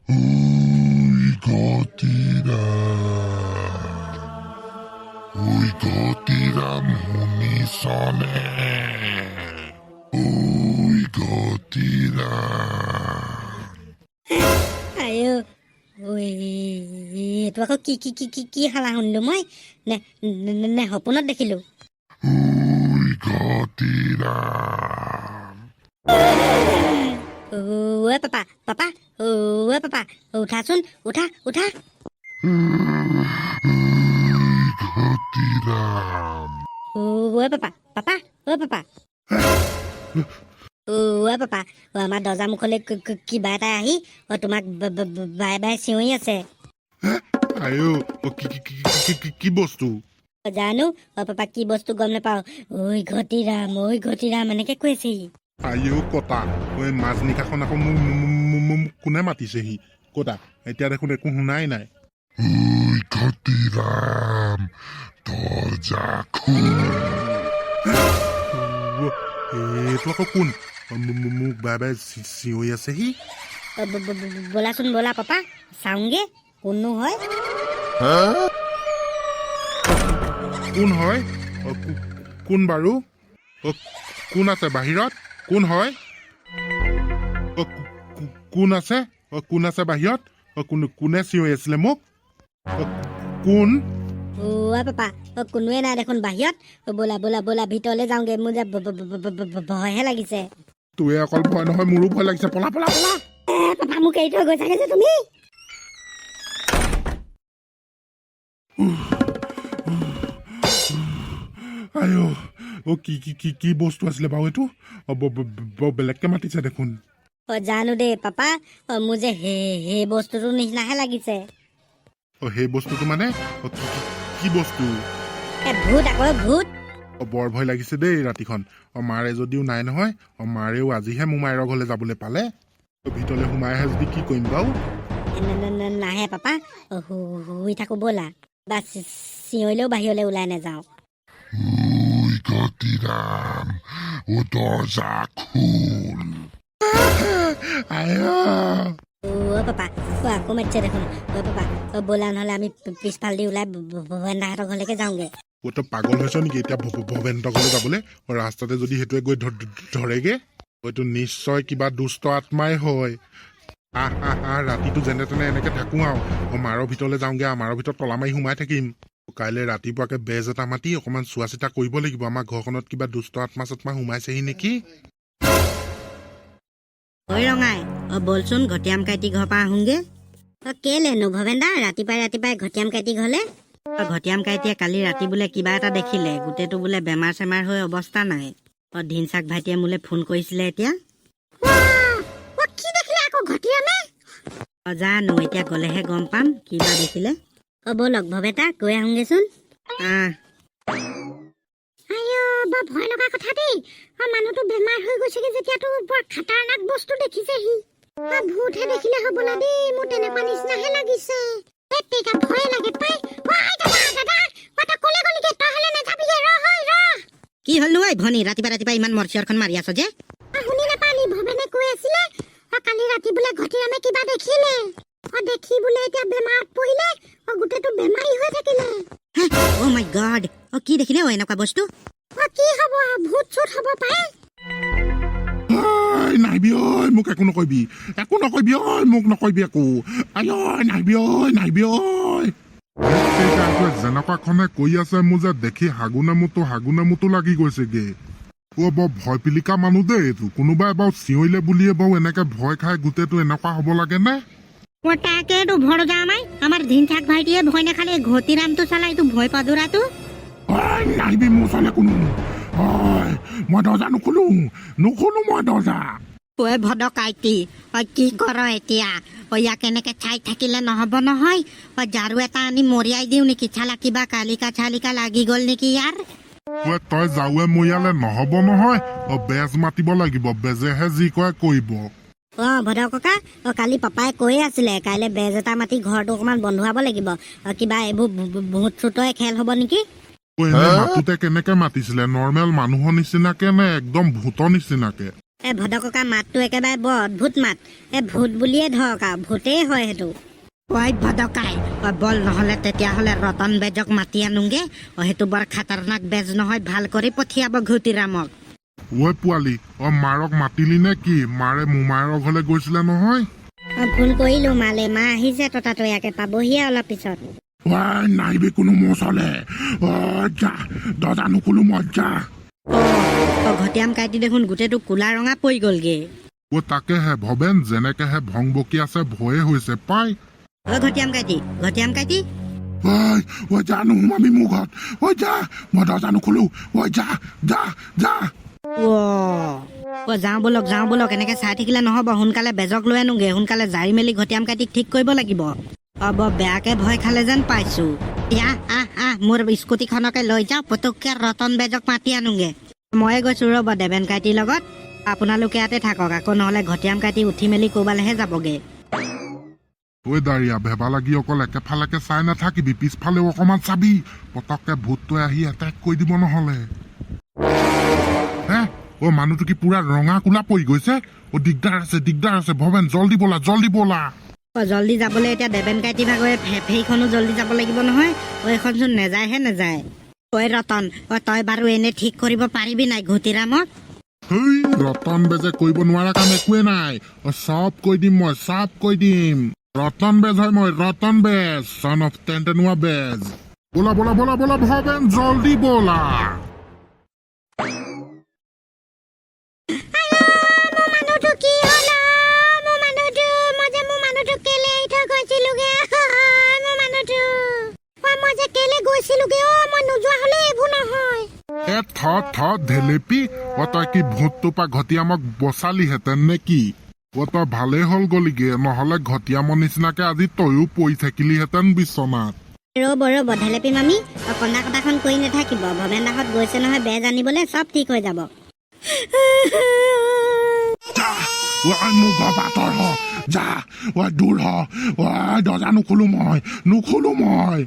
Uy, Gotiram, শুনিছনে? Uy, Gotiram. আয়ো ঐ এইটো আকৌ কি কি কি কি কি হালা শুনিলো মই নে নে- নে সপোনত দেখিলো Uy, Gotiram. ঐ পাপা পাপা ঐ পাপা উঠাচোন উঠা উঠা Uy, Gotiram. ঐ পাপা পাপা ঐ পাপা পাপা আমাৰ দৰ্জা মুখলৈ কিবা এটা আহি তোমাক বাই বাই চিঞৰি আছে আয়ো কি বস্তু জানো পাপা কি বস্তু গম নাপাও ঐ ঘটিৰাম এনেকে কৈছেহি আয়ো কটা ঐ মাছ নিশাখন আকৌ মোক কোনে মাতিছেহি কটা এতিয়া দেখোন একো শুনাই নাই Uy, Gotiram. দরজা খুল। এইটো আকৌ কোন মোক বাই বাই চিঞৰি আছেহি ব'লাচোন ব'লা পাপা চাওঁগে কোননো হয় কোন হয় কোন বাৰু কোন আছে বাহিৰত কোন হয় কোন আছে বাহিৰত কোনে চিঞৰি আছিলে মোক কোন পাপা কোনোৱে নাই দেখোন বাহিৰত ব'লা ব'লা ব'লা ভিতৰলৈ যাওঁগে মোৰ যে ভয়হে লাগিছে তোৱে অকল ভয় নহয় মোৰো ভয় লাগিছে পলা পলা পলা পাপা মোক এৰি থৈ গৈছাগে যে তুমি আয়ো কি কি কি কি বস্তু আছিলে বাৰু এইটো বৰ বেলেগকে মাতিছে দেখোন জানো দেই পাপা মোৰ যে সেই বস্তুটোৰ নিচিনাহে লাগিছে সেই বস্তুটো মানে কি বস্তু ভূত আকৌ ভূত বৰ ভয় লাগিছে দেই ৰাতিখন মাৰে যদিও নাই নহয় মাৰেও আজিহে মোমায়েৰৰ ঘৰলৈ যাবলৈ পালে ভিতৰলৈ সোমাই আহে যদি কি কৰিম বাৰু নাহে পাপা শুই থাকো ব'লা বা চিঞৰিলেও বাহিৰলৈ ওলাই নাযাওঁ Uy, Gotiram. দরজা খুল। আয়ো পাপা আকৌ মাতিছে দেখোন পাপা ব'লা নহ'লে আমি পিছফালেদি ওলাই ভৱেন্দাহঁতৰ ঘৰলৈকে যাওঁগে তই পাগল হৈছ নেকি এতিয়া ভৱেন্দ্ৰ ঘৰলৈ যাবলৈ ৰাস্তাতে যদি সেইটোৱে গৈ ধৰেগে হয়তো নিশ্চয় কিবা দুষ্ট আত্মাই হয় ৰাতিটো যেনে তেনে এনেকে থাকো আৰু মাৰৰ ভিতৰলৈ যাওঁগে মাৰৰ ভিতৰত তলা মাৰি সোমাই থাকিম কাইলৈ ৰাতিপুৱাকে বেজ এটা মাতি অকমান চোৱা চিতা কৰিব লাগিব আমাৰ ঘৰখনত কিবা দুষ্ট আত্মা চাত্মা সোমাইছেহি নেকি ঐ ৰঙাই বলচোন ঘটিয়াম কাইটি ঘৰৰ পৰা আহোঁগে কেলেনো ভৱেন্দা ৰাতিপুৱাই ঘটিয়াম কাইটি ঘৰলে ঘটিয়াম কাইটিয়ে কালি ৰাতি বোলে কিবা এটা দেখিলে গোটেইটো বোলে বেমাৰ চেমাৰ হৈ অৱস্থা নাই ধিনচাক ভাইটিয়ে মোলৈ ফোন কৰিছিলে এতিয়া জানো এতিয়া গ'লেহে গম পাম কিবা দেখিলে ব'লক ভৱেতা গৈ আহোঁগেচোন ভয় লগা কথা দেই মানুহটো বেমাৰ হৈ গৈছেগে যেতিয়াতো বৰ খাটাৰনাক বস্তু দেখিছেহি ভূতহে দেখিলে হ'বলা দেই মোৰ তেনেকুৱা নিচিনাহে লাগিছে ভয় লাগে পাই কি হ'লনো ঐ ভনী ৰাতিপুৱা ইমান মৰচিয়ৰখন মাৰি আছ যে শুনি নাপালি ভৱেনে কৈ আছিলে কালি ৰাতি বোলে ঘটিৰামে কিবা দেখিলে দেখি বোলে এতিয়া বেমাৰত পৰিলে গোটেইটো বেমাৰী হৈ থাকিলে অ' মাই গড কি দেখিলে এনেকুৱা বস্তু কি হ'ব ভূত চুত হ'ব পাৰে নাহিবি ঐ মোক একো নকৰিবি ঐ মোক নকৰিবি একো নাহিবি ঐ যেনেকুৱাখনে কৈ আছে মোৰ যে দেখি হাগুনেমুটো লাগি গৈছেগে বৰ ভয় পিলিকা মানুহ দেই এইটো কোনোবাই বাৰু চিঞৰিলে বুলিয়ে বাৰু এনেকে ভয় খাই গোটেইটো এনেকুৱা হ'ব লাগে নে তাকেতো ভৰ যামাই আমাৰ ধিনচাক ভাইটিয়ে ভয় নাখালে ঘটিৰামটো চালা এইটো ভয় পাদুৰাটো নাহিবি মোৰ ওচৰলৈ কোনো মই দৰ্জা নুখোলো মই দৰ্জা ঐ ভদকাইটি কি কৰ এতিয়া ইয়াক এনেকে চাই থাকিলে নহ'ব নহয় ঝাৰু এটা আনি মৰিয়াই দিওঁ নেকি চালা কিবা কালিকা লাগি গ'ল নেকি ইয়াৰ তই যাৱে মৰিয়ালে নহ'ব নহয় বেজ মাতিব লাগিব বেজেহে যি কয় কৰিব ভদ ককা কালি পাপাই কৈয়ে আছিলে কাইলৈ বেজ এটা মাতি ঘৰটো অকমান বন্ধুৱাব লাগিব কিবা এইবোৰ ভূত চুতৰে খেল হ'ব নেকি মাতোতে কেনেকে মাতিছিলে নৰ্মেল মানুহৰ নিচিনাকে নে একদম ভূতৰ নিচিনাকে ভদককা মাতটো একেবাৰে বৰ অদ্ভুত মাত। ভূত বুলিয়ে ধৰক আৰু ভূতেই হয় সেইটো। ঐ ভদকাই, বল নহ'লে তেতিয়াহ'লে ৰতন বেজক মাতি আনোগে। সেইটো বৰ খাতাৰনাক বেজ নহয়, ভাল কৰি পঠিয়াব ঘূতিৰামক। ঐ পোৱালি, মাৰক মাতিলি নে কি? মাৰে মোমায়েৰৰ ঘৰলৈ গৈছিলে নহয়। ভুল কৰিলো মালে, মা আহিছে ততাতৈয়াকে, পাবহিয়ে অলপ পিছত। নাইবি কোনো মচলে। যা দৰ্জা নুখুলো মই, যা। ঘটিয়াম কাইটি দেখোন গোটেইটো কোলা ৰঙা পৰি গ'লগে। তাকেহে ভবেন, যেনেকেহে ভং বকি আছে ভয়ে হৈছে পাই। ঘটিয়াম কাইটি, ঘটিয়াম কাইটি। যা নোসোমাবি মোৰ ঘৰত। যা, মই দৰ্জা নুখুলো। যা যা যা। যাওঁ বলক, যাওঁ বলক, এনেকে চাই থাকিলে নহ'ব। সোনকালে বেজক লৈ আনোগে, সোনকালে জাৰি মেলি ঘটিয়াম কাইটিক ঠিক কৰিব লাগিব। বৰ বেয়াকে ভয় খালে যেন পাইছো। মোৰ স্কুটিখনকে লৈ যাওঁ, পটককে ৰতন বেজক মাতি আনোগে। ময়ে গৈছো ৰ'ব দেবেন কাইটিৰ লগত। আপোনালোকে ইয়াতে থাকক, আকৌ নহ'লে ঘটিয়াম কাইটি উঠি মেলি ক'ৰবালেহে যাবগে। দাৰিয়া ভেবা লাগি অকল একেফালেকে চাই নাথাকিবি, পিছফালেও অকমান চাবি। পটককে ভূতটোৱে আহি এটেক কৰি দিব নহ'লে। মানুহটো কি পুৰা ৰঙা কোলা পৰি গৈছে? দিগদাৰ আছে, দিগদাৰ আছে। ভবেন জল্দি বলা, জল্দি বলা। জল্দি যাবলৈ এতিয়া দেবেন কাইটি ভাগৰে ফেৰীখনো জল্দি যাব লাগিব নহয়। এইখনচোন নেযায়হে নেযায়। ৰতন, তই বাৰু এনে ঠিক কৰিব পাৰিবি নাই ঘূতিৰামক? ৰতন বেজে কৰিব নোৱাৰা কাম একোৱে নাই। চব কৈ দিম মই, চব কৈ দিম। ৰতন বেজ হয় মই, ৰতন বেজ, চন অফ টেণ্টেনুৱা বেজ। বলা বলা বলা বলা ভবেন, জল্দি বলা। ধেলেপি, তই কি ভূতটো পা ঘটিয়ামক বচালিহেঁতেন নে কি? তই ভালেই হ'ল গলিগে, নহলে ঘটিয়ামৰ নিচিনাকে আজি তয়ো পৰি থাকিলিহেঁতেন বিচনাত। ৰ'ব ধেলেপি মামি, কন্দা কটাখন কৰি নাথাকিব। ভবেন দাহঁত গৈছে নহয় বেজ আনিবলৈ, চব ঠিক হৈ যাব। মোৰ ঘৰ পাতৰ হ, যা দূৰ হ। দৰ্জা নুখুলো মই, নুখুলো মই।